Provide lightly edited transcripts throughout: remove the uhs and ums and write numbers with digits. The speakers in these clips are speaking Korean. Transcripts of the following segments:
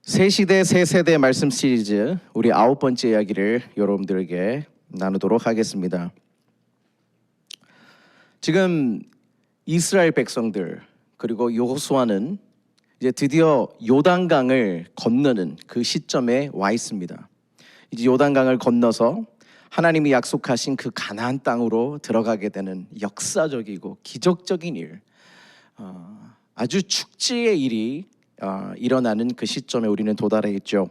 새 시대 새 세대 말씀 시리즈 우리 9번째 이야기를 여러분들에게 나누도록 하겠습니다. 지금 이스라엘 백성들 그리고 여호수아는 이제 드디어 요단강을 건너는 그 시점에 와 있습니다. 이제 요단강을 건너서 하나님이 약속하신 그 가나안 땅으로 들어가게 되는 역사적이고 기적적인 일, 아주 축제의 일이 일어나는 그 시점에 우리는 도달해 있죠.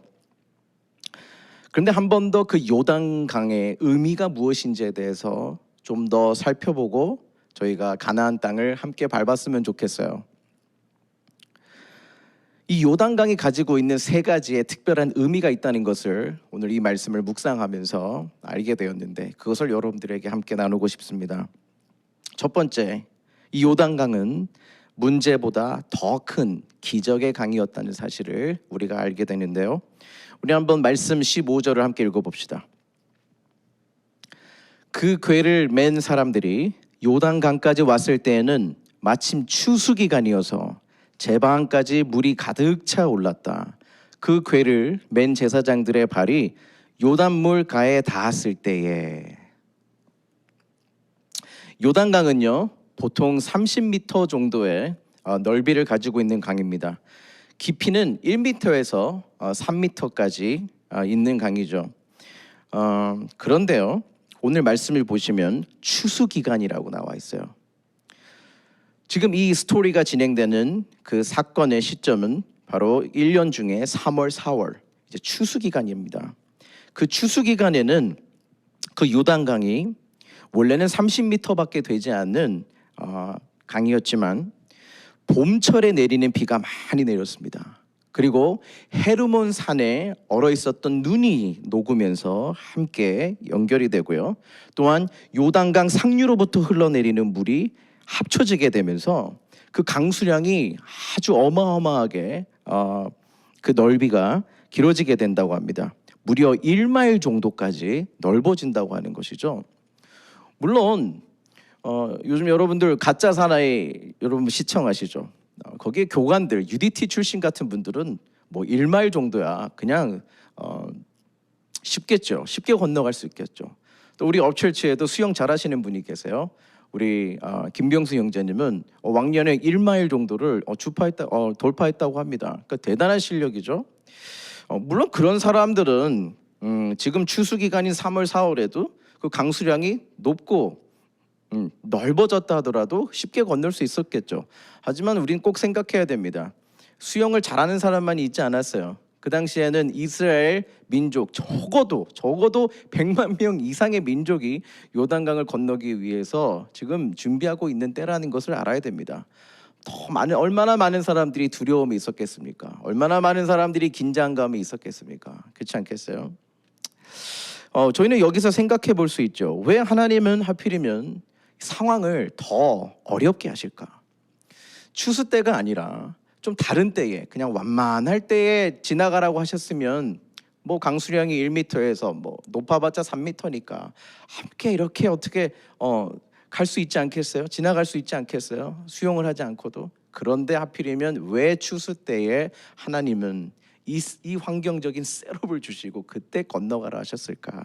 그런데 한 번 더 그 요단강의 의미가 무엇인지에 대해서 좀 더 살펴보고 저희가 가나안 땅을 함께 밟았으면 좋겠어요. 이 요단강이 가지고 있는 세 가지의 특별한 의미가 있다는 것을 오늘 이 말씀을 묵상하면서 알게 되었는데, 그것을 여러분들에게 함께 나누고 싶습니다. 첫 번째, 이 요단강은 문제보다 더 큰 기적의 강이었다는 사실을 우리가 알게 되는데요. 우리 한번 말씀 15절을 함께 읽어봅시다. 그 궤를 맨 사람들이 요단강까지 왔을 때에는 마침 추수기간이어서 제방까지 물이 가득 차 올랐다. 그 궤를 맨 제사장들의 발이 요단물 가에 닿았을 때에. 요단강은요, 보통 30m 정도의 넓이를 가지고 있는 강입니다. 깊이는 1m에서 3m까지 있는 강이죠. 그런데요, 오늘 말씀을 보시면 추수기간이라고 나와 있어요. 지금 이 스토리가 진행되는 그 사건의 시점은 바로 1년 중에 3월, 4월, 이제 추수기간입니다. 그 추수기간에는 그 요단강이 원래는 30m밖에 되지 않는 강이었지만 봄철에 내리는 비가 많이 내렸습니다. 그리고 헤르몬 산에 얼어 있었던 눈이 녹으면서 함께 연결이 되고요. 또한 요단강 상류로부터 흘러내리는 물이 합쳐지게 되면서 그 강수량이 아주 어마어마하게 그 넓이가 길어지게 된다고 합니다. 무려 1마일 정도까지 넓어진다고 하는 것이죠. 물론 요즘 여러분들 가짜 사나이 여러분 시청하시죠? 거기에 교관들, UDT 출신 같은 분들은 뭐 1마일 정도야 그냥 쉽겠죠. 쉽게 건너갈 수 있겠죠. 또 우리 업체에도 수영 잘하시는 분이 계세요. 우리 김병수 형제님은 왕년에 1마일 정도를 돌파했다고 합니다. 그러니까 대단한 실력이죠. 물론 그런 사람들은 지금 추수기간인 3월, 4월에도 그 강수량이 높고 넓어졌다 하더라도 쉽게 건널 수 있었겠죠. 하지만 우리는 꼭 생각해야 됩니다. 수영을 잘하는 사람만이 있지 않았어요. 그 당시에는 이스라엘 민족 적어도 100만 명 이상의 민족이 요단강을 건너기 위해서 지금 준비하고 있는 때라는 것을 알아야 됩니다. 얼마나 많은 사람들이 두려움이 있었겠습니까? 얼마나 많은 사람들이 긴장감이 있었겠습니까? 그렇지 않겠어요? 저희는 여기서 생각해 볼 수 있죠. 왜 하나님은 하필이면 상황을 더 어렵게 하실까? 추수 때가 아니라 좀 다른 때에, 그냥 완만할 때에 지나가라고 하셨으면 뭐 강수량이 1m에서 뭐 높아봤자 3m니까 함께 이렇게 어떻게 갈 수 있지 않겠어요? 지나갈 수 있지 않겠어요? 수용을 하지 않고도. 그런데 하필이면 왜 추수 때에 하나님은 이 환경적인 셋업을 주시고 그때 건너가라 하셨을까?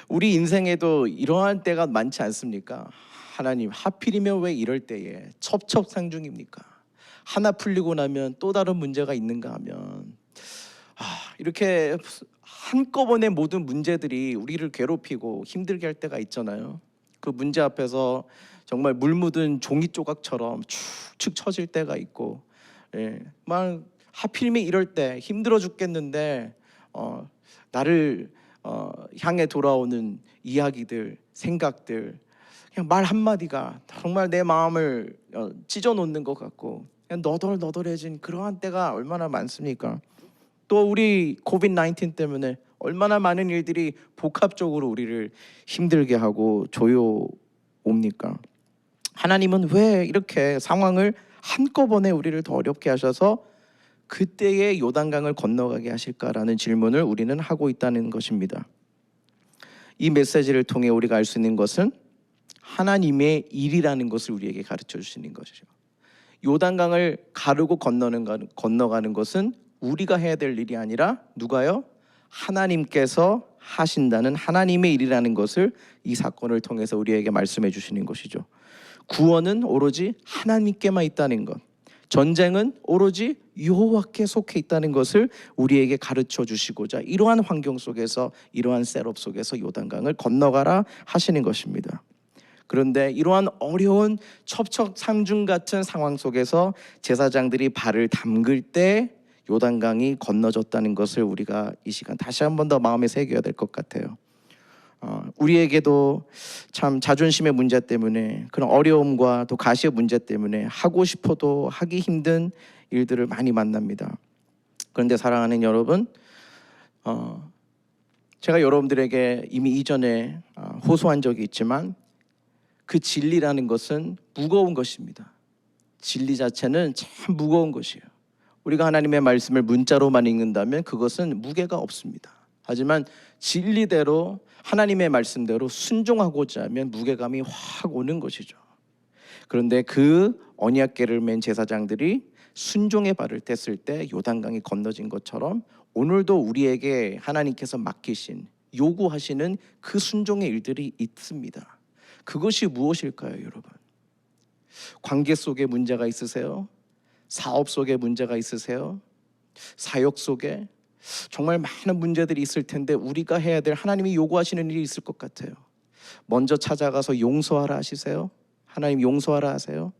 우리 인생에도 이러한 때가 많지 않습니까? 하나님, 하필이면 왜 이럴 때에 첩첩산중입니까? 하나 풀리고 나면 또 다른 문제가 있는가 하면 이렇게 한꺼번에 모든 문제들이 우리를 괴롭히고 힘들게 할 때가 있잖아요. 그 문제 앞에서 정말 물 묻은 종이 조각처럼 축축 처질 때가 있고, 막 하필이면 이럴 때 힘들어 죽겠는데 나를 향해 돌아오는 이야기들, 생각들, 그냥 말 한마디가 정말 내 마음을 찢어 놓는 것 같고 그냥 너덜너덜해진 그러한 때가 얼마나 많습니까? 또 우리 코비드-19 때문에 얼마나 많은 일들이 복합적으로 우리를 힘들게 하고 조여옵니까? 하나님은 왜 이렇게 상황을 한꺼번에 우리를 더 어렵게 하셔서 그때의 요단강을 건너가게 하실까라는 질문을 우리는 하고 있다는 것입니다. 이 메시지를 통해 우리가 알 수 있는 것은 하나님의 일이라는 것을 우리에게 가르쳐 주시는 것이죠. 요단강을 가르고 건너가는 것은 우리가 해야 될 일이 아니라 누가요? 하나님께서 하신다는 하나님의 일이라는 것을 이 사건을 통해서 우리에게 말씀해 주시는 것이죠. 구원은 오로지 하나님께만 있다는 것, 전쟁은 오로지 여호와께 속해 있다는 것을 우리에게 가르쳐 주시고자 이러한 환경 속에서, 이러한 셋업 속에서 요단강을 건너가라 하시는 것입니다. 그런데 이러한 어려운 첩첩산중 같은 상황 속에서 제사장들이 발을 담글 때 요단강이 건너졌다는 것을 우리가 이 시간 다시 한 번 더 마음에 새겨야 될 것 같아요. 우리에게도 참 자존심의 문제 때문에, 그런 어려움과 또 가시의 문제 때문에 하고 싶어도 하기 힘든 일들을 많이 만납니다. 그런데 사랑하는 여러분, 제가 여러분들에게 이미 이전에 호소한 적이 있지만 그 진리라는 것은 무거운 것입니다. 진리 자체는 참 무거운 것이에요. 우리가 하나님의 말씀을 문자로만 읽는다면 그것은 무게가 없습니다. 하지만 진리대로 하나님의 말씀대로 순종하고자 하면 무게감이 확 오는 것이죠. 그런데 그 언약궤를 맨 제사장들이 순종의 발을 뗐을 때 요단강이 건너진 것처럼 오늘도 우리에게 하나님께서 맡기신, 요구하시는 그 순종의 일들이 있습니다. 그것이 무엇일까요, 여러분? 관계 속에 문제가 있으세요? 사업 속에 문제가 있으세요? 사역 속에 정말 많은 문제들이 있을 텐데 우리가 해야 될, 하나님이 요구하시는 일이 있을 것 같아요. 먼저 찾아가서 용서하라 하시세요? 하나님 용서하라 하세요?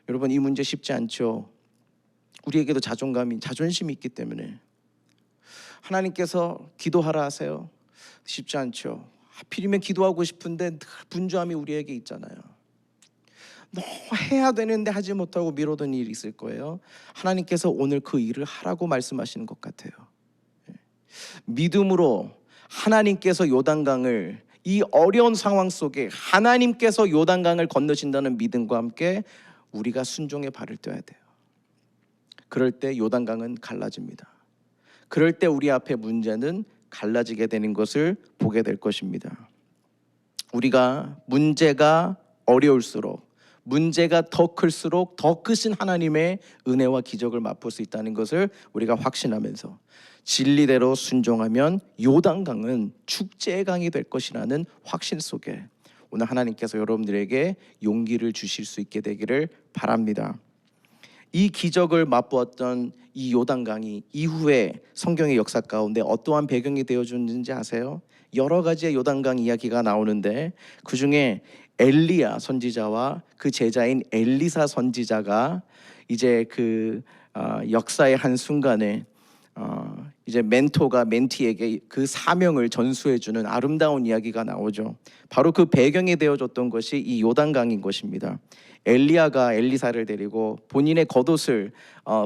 여러분, 이 문제 쉽지 않죠. 우리에게도 자존심이 있기 때문에. 하나님께서 기도하라 하세요? 쉽지 않죠. 하필이면 기도하고 싶은데 늘 분주함이 우리에게 있잖아요. 너무 해야 되는데 하지 못하고 미루던 일이 있을 거예요. 하나님께서 오늘 그 일을 하라고 말씀하시는 것 같아요. 믿음으로 하나님께서 요단강을, 이 어려운 상황 속에 하나님께서 요단강을 건너신다는 믿음과 함께 우리가 순종의 발을 떼야 돼요. 그럴 때 요단강은 갈라집니다. 그럴 때 우리 앞에 문제는 갈라지게 되는 것을 보게 될 것입니다. 우리가 문제가 어려울수록, 문제가 더 클수록 더 크신 하나님의 은혜와 기적을 맛볼 수 있다는 것을 우리가 확신하면서 진리대로 순종하면 요단강은 축제의 강이 될 것이라는 확신 속에 오늘 하나님께서 여러분들에게 용기를 주실 수 있게 되기를 바랍니다. 이 기적을 맛보았던 이 요단강이 이후에 성경의 역사 가운데 어떠한 배경이 되어주는지 아세요? 여러 가지의 요단강 이야기가 나오는데 그 중에 엘리야 선지자와 그 제자인 엘리사 선지자가 이제 그 역사의 한 순간에 이제 멘토가 멘티에게 그 사명을 전수해주는 아름다운 이야기가 나오죠. 바로 그 배경이 되어줬던 것이 이 요단강인 것입니다. 엘리야가 엘리사를 데리고 본인의 겉옷을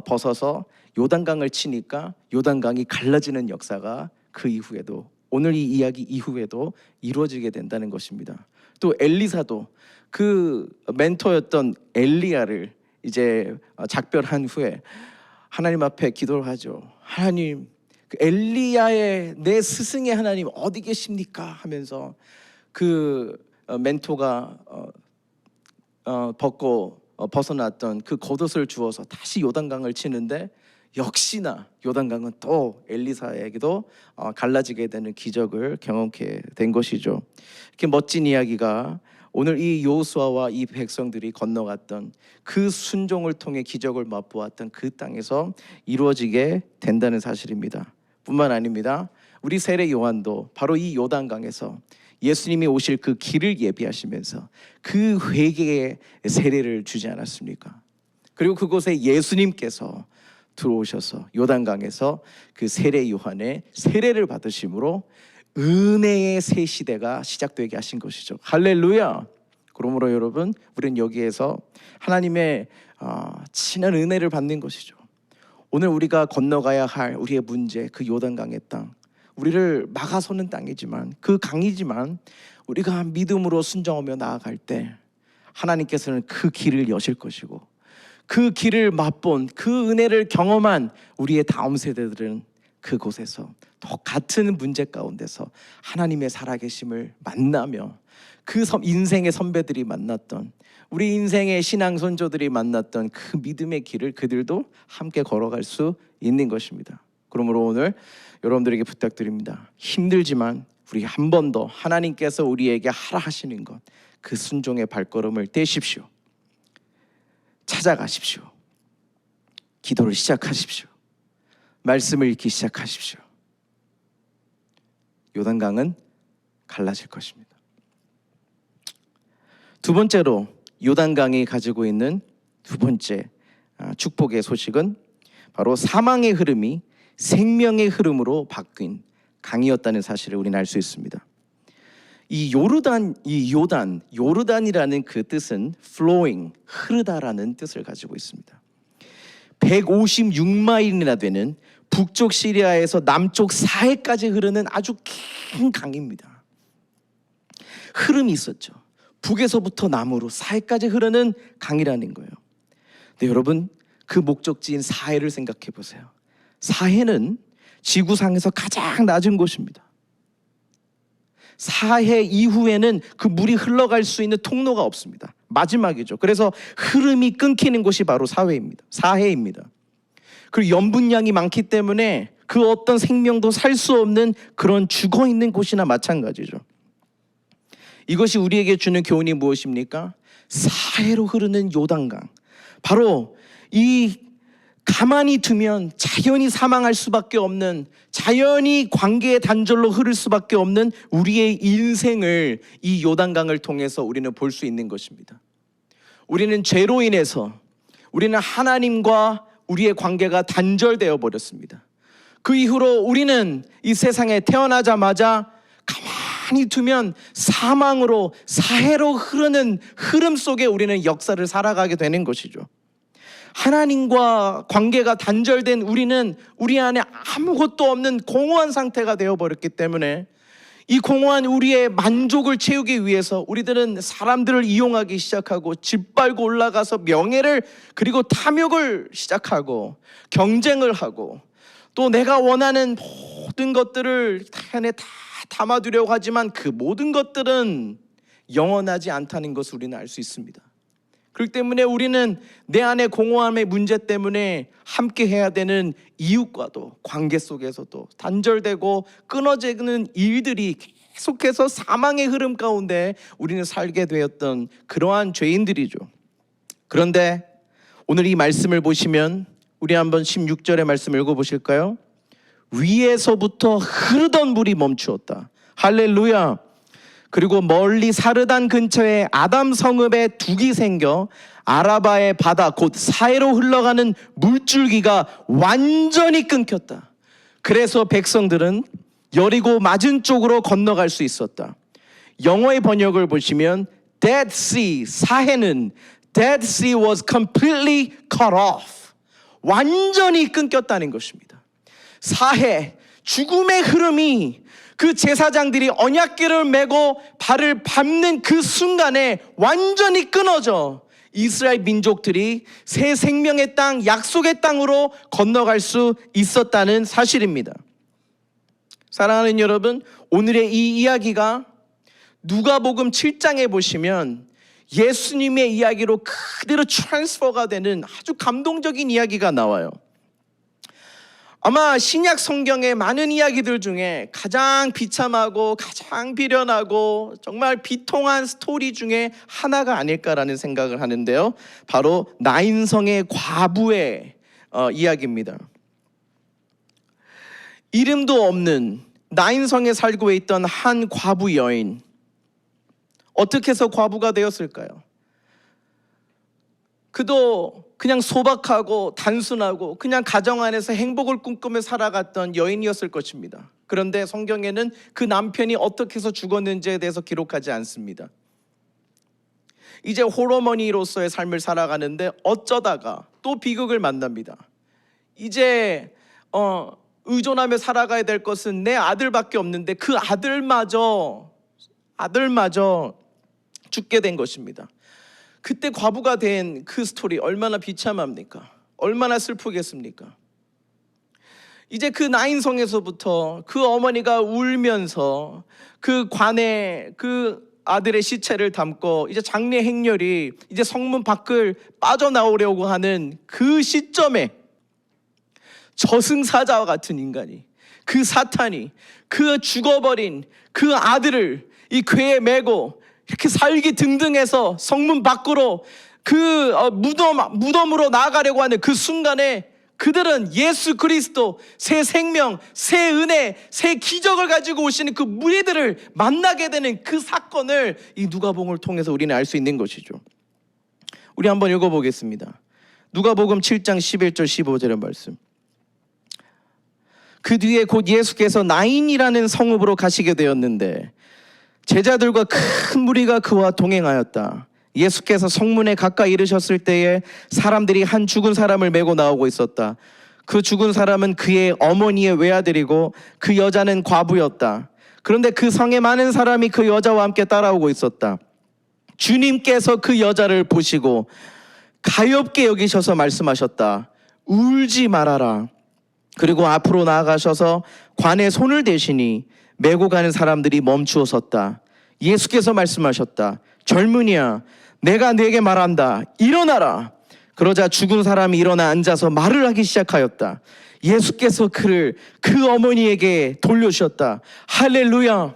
벗어서 요단강을 치니까 요단강이 갈라지는 역사가 그 이후에도, 오늘 이 이야기 이후에도 이루어지게 된다는 것입니다. 또 엘리사도 그 멘토였던 엘리야를 이제 작별한 후에 하나님 앞에 기도를 하죠. 하나님, 그 엘리야의 내 스승의 하나님 어디 계십니까? 하면서 그 멘토가 벗어났던 그 겉옷을 주워서 다시 요단강을 치는데 역시나 요단강은 또 엘리사에게도 갈라지게 되는 기적을 경험케 된 것이죠. 이렇게 멋진 이야기가 오늘 이 여호수아와 이 백성들이 건너갔던 그 순종을 통해 기적을 맛보았던 그 땅에서 이루어지게 된다는 사실입니다. 뿐만 아닙니다. 우리 세례 요한도 바로 이 요단강에서 예수님이 오실 그 길을 예비하시면서 그 회개의 세례를 주지 않았습니까? 그리고 그곳에 예수님께서 들어오셔서 요단강에서 그 세례 요한의 세례를 받으심으로 은혜의 새 시대가 시작되게 하신 것이죠. 할렐루야. 그러므로 여러분, 우리는 여기에서 하나님의 진한 은혜를 받는 것이죠. 오늘 우리가 건너가야 할 우리의 문제, 그 요단강의 땅, 우리를 막아서는 땅이지만, 그 강이지만 우리가 믿음으로 순종하며 나아갈 때 하나님께서는 그 길을 여실 것이고, 그 길을 맛본, 그 은혜를 경험한 우리의 다음 세대들은 그곳에서 똑같은 문제 가운데서 하나님의 살아계심을 만나며 그 인생의 선배들이 만났던 우리 인생의 신앙 선조들이 만났던 그 믿음의 길을 그들도 함께 걸어갈 수 있는 것입니다. 그러므로 오늘 여러분들에게 부탁드립니다. 힘들지만 우리 한 번 더 하나님께서 우리에게 하라 하시는 것, 그 순종의 발걸음을 떼십시오. 찾아가십시오. 기도를 시작하십시오. 말씀을 읽기 시작하십시오. 요단강은 갈라질 것입니다. 두 번째로 요단강이 가지고 있는 두 번째 축복의 소식은 바로 사망의 흐름이 생명의 흐름으로 바뀐 강이었다는 사실을 우리는 알 수 있습니다. 요르단이라는 그 뜻은 flowing, 흐르다라는 뜻을 가지고 있습니다. 156마일이나 되는 북쪽 시리아에서 남쪽 사해까지 흐르는 아주 긴 강입니다. 흐름이 있었죠. 북에서부터 남으로 사해까지 흐르는 강이라는 거예요. 근데 여러분, 그 목적지인 사해를 생각해 보세요. 사해는 지구상에서 가장 낮은 곳입니다. 사해 이후에는 그 물이 흘러갈 수 있는 통로가 없습니다. 마지막이죠. 그래서 흐름이 끊기는 곳이 바로 사해입니다. 그리고 염분량이 많기 때문에 그 어떤 생명도 살 수 없는 그런 죽어 있는 곳이나 마찬가지죠. 이것이 우리에게 주는 교훈이 무엇입니까? 사해로 흐르는 요단강, 바로 이 가만히 두면 자연히 사망할 수밖에 없는, 자연히 관계의 단절로 흐를 수밖에 없는 우리의 인생을 이 요단강을 통해서 우리는 볼 수 있는 것입니다. 우리는 죄로 인해서 우리는 하나님과 우리의 관계가 단절되어 버렸습니다. 그 이후로 우리는 이 세상에 태어나자마자 가만히 두면 사망으로, 사해로 흐르는 흐름 속에 우리는 역사를 살아가게 되는 것이죠. 하나님과 관계가 단절된 우리는 우리 안에 아무것도 없는 공허한 상태가 되어버렸기 때문에 이 공허한 우리의 만족을 채우기 위해서 우리들은 사람들을 이용하기 시작하고 짓밟고 올라가서 명예를, 그리고 탐욕을 시작하고 경쟁을 하고, 또 내가 원하는 모든 것들을 안에 다 담아두려고 하지만 그 모든 것들은 영원하지 않다는 것을 우리는 알 수 있습니다. 그렇기 때문에 우리는 내 안의 공허함의 문제 때문에 함께 해야 되는 이웃과도 관계 속에서도 단절되고 끊어지는 일들이 계속해서 사망의 흐름 가운데 우리는 살게 되었던 그러한 죄인들이죠. 그런데 오늘 이 말씀을 보시면 우리 한번 16절의 말씀 읽어보실까요? 위에서부터 흐르던 물이 멈추었다. 할렐루야. 그리고 멀리 사르단 근처에 아담 성읍에 둑이 생겨 아라바의 바다 곧 사해로 흘러가는 물줄기가 완전히 끊겼다. 그래서 백성들은 여리고 맞은 쪽으로 건너갈 수 있었다. 영어의 번역을 보시면 Dead Sea, 사해는 Dead Sea was completely cut off. 완전히 끊겼다는 것입니다. 사해, 죽음의 흐름이 그 제사장들이 언약궤를 메고 발을 밟는 그 순간에 완전히 끊어져 이스라엘 민족들이 새 생명의 땅, 약속의 땅으로 건너갈 수 있었다는 사실입니다. 사랑하는 여러분, 오늘의 이 이야기가 누가복음 7장에 보시면 예수님의 이야기로 그대로 트랜스퍼가 되는 아주 감동적인 이야기가 나와요. 아마 신약 성경의 많은 이야기들 중에 가장 비참하고 가장 비련하고 정말 비통한 스토리 중에 하나가 아닐까라는 생각을 하는데요. 바로 나인성의 과부의 이야기입니다. 이름도 없는 나인성에 살고 있던 한 과부 여인. 어떻게 해서 과부가 되었을까요? 그도 그냥 소박하고 단순하고 그냥 가정 안에서 행복을 꿈꾸며 살아갔던 여인이었을 것입니다. 그런데 성경에는 그 남편이 어떻게 해서 죽었는지에 대해서 기록하지 않습니다. 이제 홀어머니로서의 삶을 살아가는데 어쩌다가 또 비극을 만납니다. 이제 의존하며 살아가야 될 것은 내 아들밖에 없는데 그 아들마저 죽게 된 것입니다. 그때 과부가 된 그 스토리 얼마나 비참합니까? 얼마나 슬프겠습니까? 이제 그 나인성에서부터 그 어머니가 울면서 그 관에 그 아들의 시체를 담고 이제 장례 행렬이 이제 성문 밖을 빠져나오려고 하는 그 시점에 저승사자와 같은 인간이, 그 사탄이 그 죽어버린 그 아들을 이 궤에 메고 이렇게 살기 등등해서 성문 밖으로 그 무덤으로 나아가려고 하는 그 순간에 그들은 예수 그리스도, 새 생명, 새 은혜, 새 기적을 가지고 오시는 그 무리들을 만나게 되는 그 사건을 이 누가복음을 통해서 우리는 알 수 있는 것이죠. 우리 한번 읽어보겠습니다. 누가복음 7장 11절 15절의 말씀. 그 뒤에 곧 예수께서 나인이라는 성읍으로 가시게 되었는데 제자들과 큰 무리가 그와 동행하였다. 예수께서 성문에 가까이 이르셨을 때에 사람들이 한 죽은 사람을 메고 나오고 있었다. 그 죽은 사람은 그의 어머니의 외아들이고 그 여자는 과부였다. 그런데 그 성에 많은 사람이 그 여자와 함께 따라오고 있었다. 주님께서 그 여자를 보시고 가엾게 여기셔서 말씀하셨다. 울지 말아라. 그리고 앞으로 나아가셔서 관에 손을 대시니 메고 가는 사람들이 멈추어 섰다. 예수께서 말씀하셨다. 젊은이야, 내가 네게 말한다. 일어나라. 그러자 죽은 사람이 일어나 앉아서 말을 하기 시작하였다. 예수께서 그를 그 어머니에게 돌려주셨다. 할렐루야.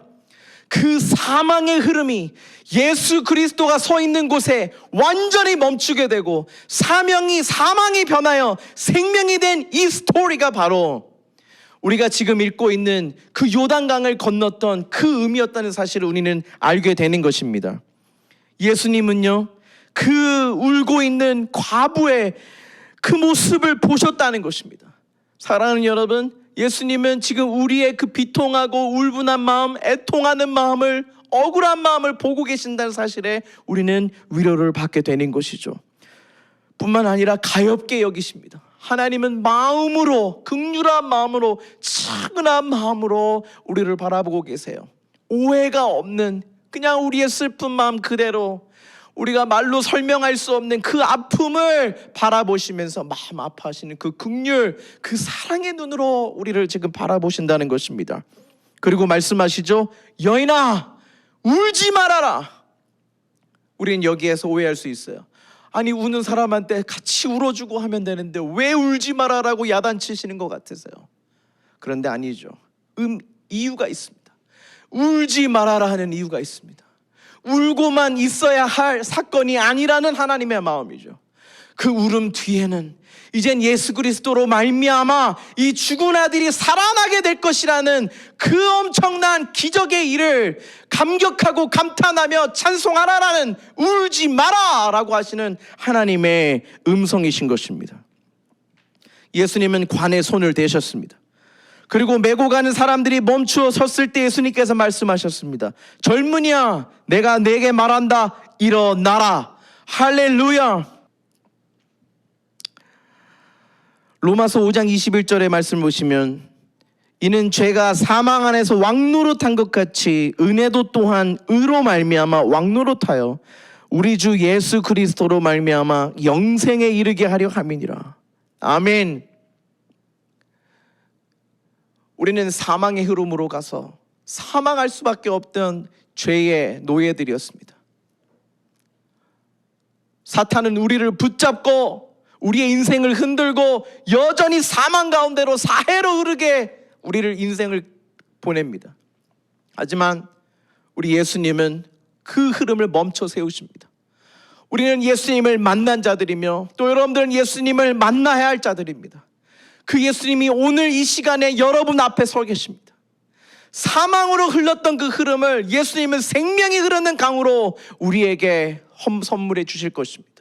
그 사망의 흐름이 예수 그리스도가 서 있는 곳에 완전히 멈추게 되고 사망이 변하여 생명이 된 이 스토리가 바로 우리가 지금 읽고 있는 그 요단강을 건넜던 그 의미였다는 사실을 우리는 알게 되는 것입니다. 예수님은요, 그 울고 있는 과부의 그 모습을 보셨다는 것입니다. 사랑하는 여러분, 예수님은 지금 우리의 그 비통하고 울분한 마음, 애통하는 마음을, 억울한 마음을 보고 계신다는 사실에 우리는 위로를 받게 되는 것이죠. 뿐만 아니라 가엾게 여기십니다. 하나님은 마음으로, 긍휼한 마음으로, 차분한 마음으로 우리를 바라보고 계세요. 오해가 없는 그냥 우리의 슬픈 마음 그대로, 우리가 말로 설명할 수 없는 그 아픔을 바라보시면서 마음 아파하시는 그 긍휼, 그 사랑의 눈으로 우리를 지금 바라보신다는 것입니다. 그리고 말씀하시죠. 여인아, 울지 말아라. 우리는 여기에서 오해할 수 있어요. 아니, 우는 사람한테 같이 울어주고 하면 되는데 왜 울지 말아라고 야단치시는 것 같으세요? 그런데 아니죠. 이유가 있습니다. 울지 말아라 하는 이유가 있습니다. 울고만 있어야 할 사건이 아니라는 하나님의 마음이죠. 그 울음 뒤에는 이젠 예수 그리스도로 말미암아 이 죽은 아들이 살아나게 될 것이라는 그 엄청난 기적의 일을 감격하고 감탄하며 찬송하라라는, 울지 마라 라고 하시는 하나님의 음성이신 것입니다. 예수님은 관에 손을 대셨습니다. 그리고 메고 가는 사람들이 멈추어 섰을 때 예수님께서 말씀하셨습니다. 젊은이야, 내가 네게 말한다. 일어나라. 할렐루야. 로마서 5장 21절의 말씀을 보시면 이는 죄가 사망 안에서 왕노릇한 것 같이 은혜도 또한 의로 말미암아 왕노릇하여 우리 주 예수 그리스도로 말미암아 영생에 이르게 하려 함이니라. 아멘. 우리는 사망의 흐름으로 가서 사망할 수밖에 없던 죄의 노예들이었습니다. 사탄은 우리를 붙잡고 우리의 인생을 흔들고 여전히 사망 가운데로 사해로 흐르게 우리를 인생을 보냅니다. 하지만 우리 예수님은 그 흐름을 멈춰 세우십니다. 우리는 예수님을 만난 자들이며 또 여러분들은 예수님을 만나야 할 자들입니다. 그 예수님이 오늘 이 시간에 여러분 앞에 서 계십니다. 사망으로 흘렀던 그 흐름을 예수님은 생명이 흐르는 강으로 우리에게 선물해 주실 것입니다.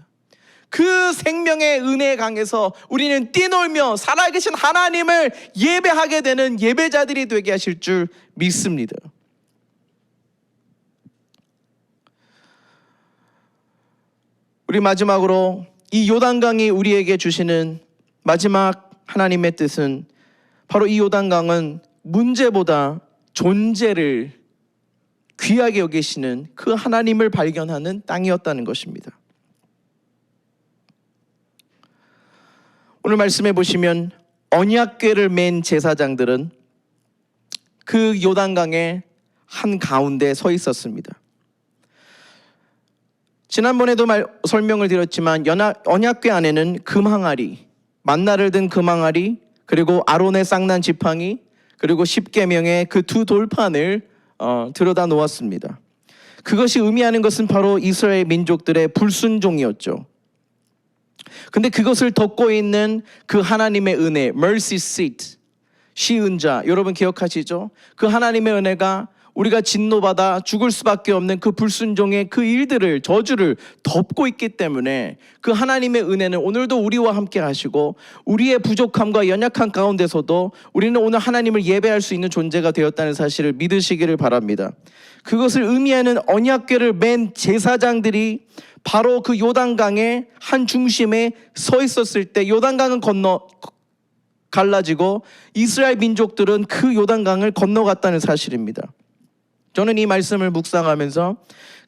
그 생명의 은혜의 강에서 우리는 뛰놀며 살아계신 하나님을 예배하게 되는 예배자들이 되게 하실 줄 믿습니다. 우리 마지막으로 이 요단강이 우리에게 주시는 마지막 하나님의 뜻은 바로 이 요단강은 문제보다 존재를 귀하게 여기시는 그 하나님을 발견하는 땅이었다는 것입니다. 오늘 말씀해 보시면 언약궤를 맨 제사장들은 그 요단강의 한 가운데 서 있었습니다. 지난번에도 설명을 드렸지만 언약궤 안에는 금항아리, 만나를 든 금항아리, 그리고 아론의 쌍난 지팡이, 그리고 십계명의 그 두 돌판을 들여다 놓았습니다. 그것이 의미하는 것은 바로 이스라엘 민족들의 불순종이었죠. 근데 그것을 덮고 있는 그 하나님의 은혜, mercy seat, 시은자, 여러분 기억하시죠? 그 하나님의 은혜가 우리가 진노받아 죽을 수밖에 없는 그 불순종의 그 일들을, 저주를 덮고 있기 때문에 그 하나님의 은혜는 오늘도 우리와 함께 하시고, 우리의 부족함과 연약함 가운데서도 우리는 오늘 하나님을 예배할 수 있는 존재가 되었다는 사실을 믿으시기를 바랍니다. 그것을 의미하는 언약궤를 맨 제사장들이 바로 그 요단강의 한 중심에 서 있었을 때, 요단강은 갈라지고 이스라엘 민족들은 그 요단강을 건너갔다는 사실입니다. 저는 이 말씀을 묵상하면서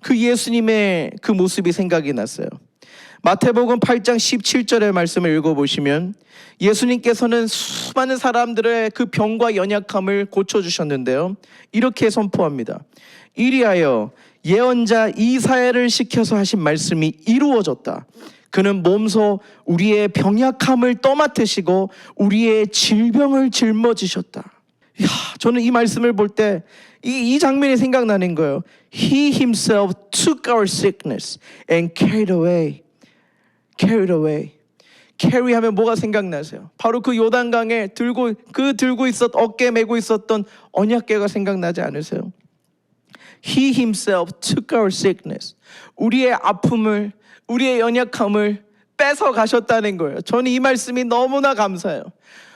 그 예수님의 그 모습이 생각이 났어요. 마태복음 8장 17절의 말씀을 읽어보시면 예수님께서는 수많은 사람들의 그 병과 연약함을 고쳐주셨는데요, 이렇게 선포합니다. 이리하여 예언자 이사야를 시켜서 하신 말씀이 이루어졌다. 그는 몸소 우리의 병약함을 떠맡으시고 우리의 질병을 짊어지셨다. 저는 이 말씀을 볼 때 이 장면이 생각나는 거예요. He himself took our sickness and carried away. carry 하면 뭐가 생각나세요? 바로 그 요단강에 들고 어깨에 메고 있었던 언약궤가 생각나지 않으세요? He himself took our sickness. 우리의 아픔을, 우리의 연약함을 뺏어 가셨다는 거예요. 저는 이 말씀이 너무나 감사해요.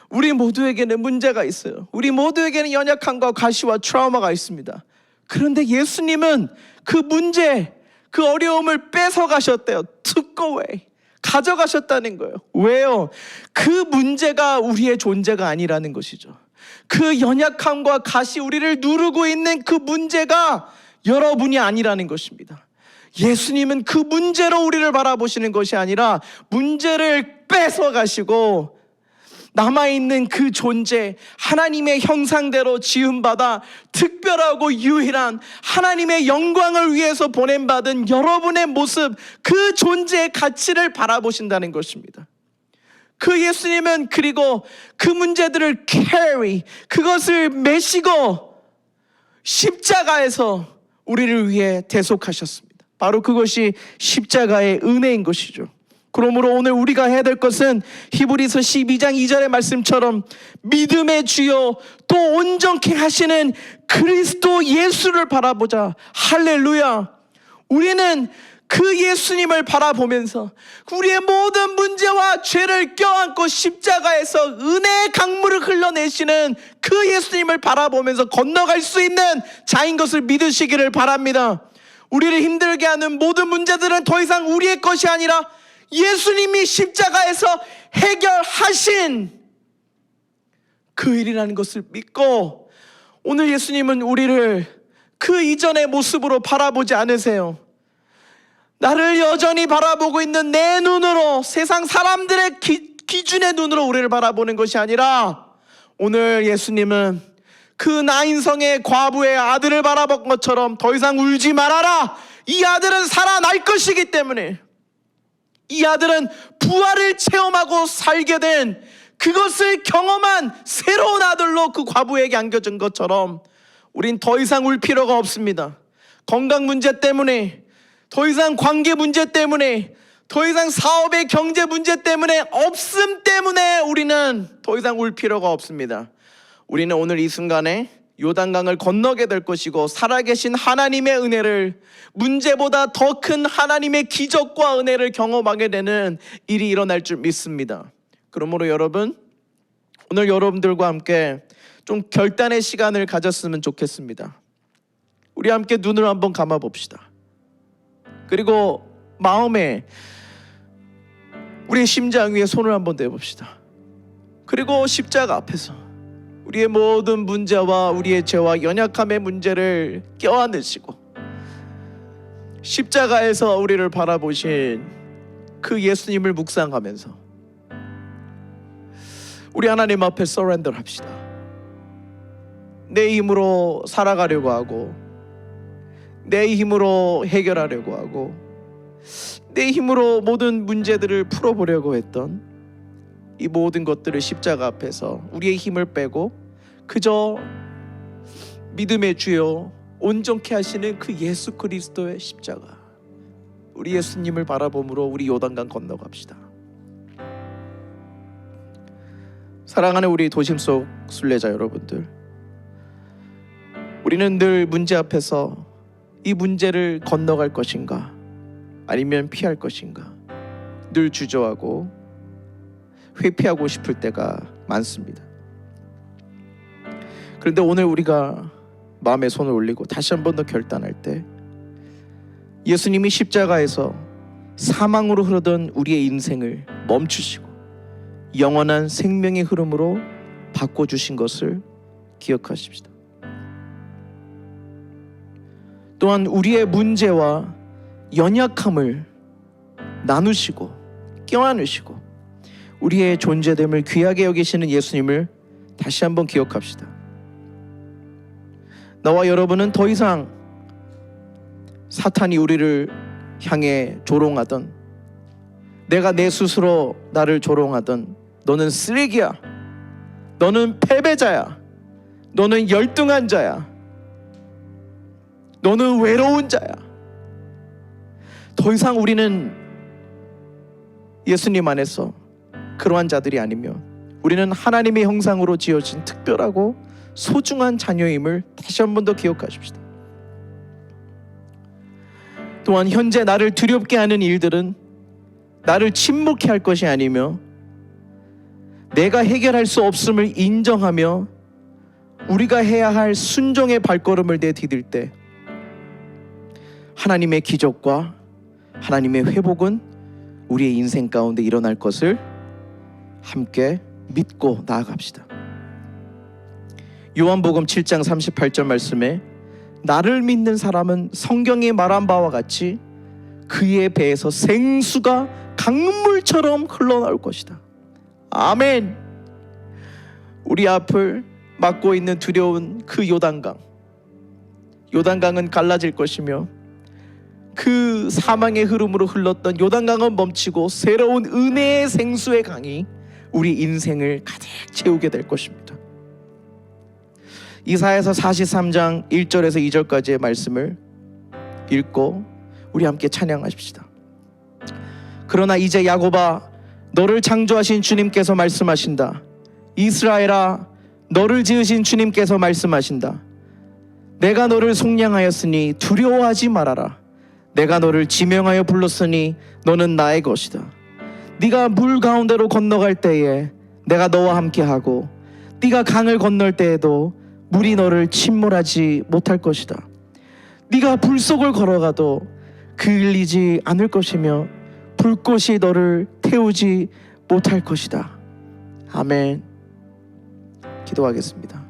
우리 모두에게는 문제가 있어요. 우리 모두에게는 연약함과 과시와 트라우마가 있습니다. 그런데 예수님은 그 문제, 그 어려움을 뺏어 가셨대요. took away. 가져가셨다는 거예요. 왜요? 그 문제가 우리의 존재가 아니라는 것이죠. 그 연약함과 가시, 우리를 누르고 있는 그 문제가 여러분이 아니라는 것입니다. 예수님은 그 문제로 우리를 바라보시는 것이 아니라 문제를 뺏어 가시고 남아있는 그 존재, 하나님의 형상대로 지음받아 특별하고 유일한 하나님의 영광을 위해서 보냄받은 여러분의 모습, 그 존재의 가치를 바라보신다는 것입니다. 그 예수님은 그리고 그 문제들을 carry, 그것을 메시고 십자가에서 우리를 위해 대속하셨습니다. 바로 그것이 십자가의 은혜인 것이죠. 그러므로 오늘 우리가 해야 될 것은 히브리서 12장 2절의 말씀처럼 믿음의 주요 또 온전케 하시는 그리스도 예수를 바라보자. 할렐루야. 우리는 그 예수님을 바라보면서 우리의 모든 문제와 죄를 껴안고 십자가에서 은혜의 강물을 흘러내시는 그 예수님을 바라보면서 건너갈 수 있는 자인 것을 믿으시기를 바랍니다. 우리를 힘들게 하는 모든 문제들은 더 이상 우리의 것이 아니라 예수님이 십자가에서 해결하신 그 일이라는 것을 믿고, 오늘 예수님은 우리를 그 이전의 모습으로 바라보지 않으세요. 나를 여전히 바라보고 있는 내 눈으로, 세상 사람들의 기준의 눈으로 우리를 바라보는 것이 아니라, 오늘 예수님은 그 나인성의 과부의 아들을 바라본 것처럼 더 이상 울지 말아라. 이 아들은 살아날 것이기 때문에, 이 아들은 부활을 체험하고 살게 된, 그것을 경험한 새로운 아들로 그 과부에게 안겨준 것처럼 우린 더 이상 울 필요가 없습니다. 건강 문제 때문에, 더 이상 관계 문제 때문에, 더 이상 사업의 경제 문제 때문에, 없음 때문에 우리는 더 이상 울 필요가 없습니다. 우리는 오늘 이 순간에 요단강을 건너게 될 것이고, 살아계신 하나님의 은혜를, 문제보다 더 큰 하나님의 기적과 은혜를 경험하게 되는 일이 일어날 줄 믿습니다. 그러므로 여러분, 오늘 여러분들과 함께 좀 결단의 시간을 가졌으면 좋겠습니다. 우리 함께 눈을 한번 감아 봅시다. 그리고 마음에, 우리의 심장 위에 손을 한번 대봅시다. 그리고 십자가 앞에서 우리의 모든 문제와 우리의 죄와 연약함의 문제를 껴안으시고 십자가에서 우리를 바라보신 그 예수님을 묵상하면서 우리 하나님 앞에 서렌더를 합시다. 내 힘으로 살아가려고 하고, 내 힘으로 해결하려고 하고, 내 힘으로 모든 문제들을 풀어보려고 했던 이 모든 것들을 십자가 앞에서 우리의 힘을 빼고 그저 믿음의 주요 온전케 하시는 그 예수 그리스도의 십자가, 우리 예수님을 바라봄으로 우리 요단강 건너갑시다. 사랑하는 우리 도심 속 순례자 여러분들, 우리는 늘 문제 앞에서 이 문제를 건너갈 것인가 아니면 피할 것인가 늘 주저하고 회피하고 싶을 때가 많습니다. 그런데 오늘 우리가 마음에 손을 올리고 다시 한 번 더 결단할 때 예수님이 십자가에서 사망으로 흐르던 우리의 인생을 멈추시고 영원한 생명의 흐름으로 바꿔주신 것을 기억하십시다. 또한 우리의 문제와 연약함을 나누시고 껴안으시고 우리의 존재됨을 귀하게 여기시는 예수님을 다시 한번 기억합시다. 나와 여러분은 더 이상 사탄이 우리를 향해 조롱하던, 내가 내 스스로 나를 조롱하던 너는 쓰레기야, 너는 패배자야, 너는 열등한 자야, 너는 외로운 자야, 더 이상 우리는 예수님 안에서 그러한 자들이 아니며 우리는 하나님의 형상으로 지어진 특별하고 소중한 자녀임을 다시 한 번 더 기억하십시다. 또한 현재 나를 두렵게 하는 일들은 나를 침묵케 할 것이 아니며 내가 해결할 수 없음을 인정하며 우리가 해야 할 순종의 발걸음을 내디딜 때 하나님의 기적과 하나님의 회복은 우리의 인생 가운데 일어날 것을 함께 믿고 나아갑시다. 요한복음 7장 38절 말씀에 나를 믿는 사람은 성경이 말한 바와 같이 그의 배에서 생수가 강물처럼 흘러나올 것이다. 아멘. 우리 앞을 막고 있는 두려운 그 요단강은 갈라질 것이며 그 사망의 흐름으로 흘렀던 요단강은 멈추고 새로운 은혜의 생수의 강이 우리 인생을 가득 채우게 될 것입니다. 이사야서 43장 1절에서 2절까지의 말씀을 읽고 우리 함께 찬양하십시다. 그러나 이제 야곱아, 너를 창조하신 주님께서 말씀하신다. 이스라엘아, 너를 지으신 주님께서 말씀하신다. 내가 너를 속량하였으니 두려워하지 말아라. 내가 너를 지명하여 불렀으니 너는 나의 것이다. 네가 물 가운데로 건너갈 때에 내가 너와 함께하고 네가 강을 건널 때에도 물이 너를 침몰하지 못할 것이다. 네가 불 속을 걸어가도 그을리지 않을 것이며 불꽃이 너를 태우지 못할 것이다. 아멘. 기도하겠습니다.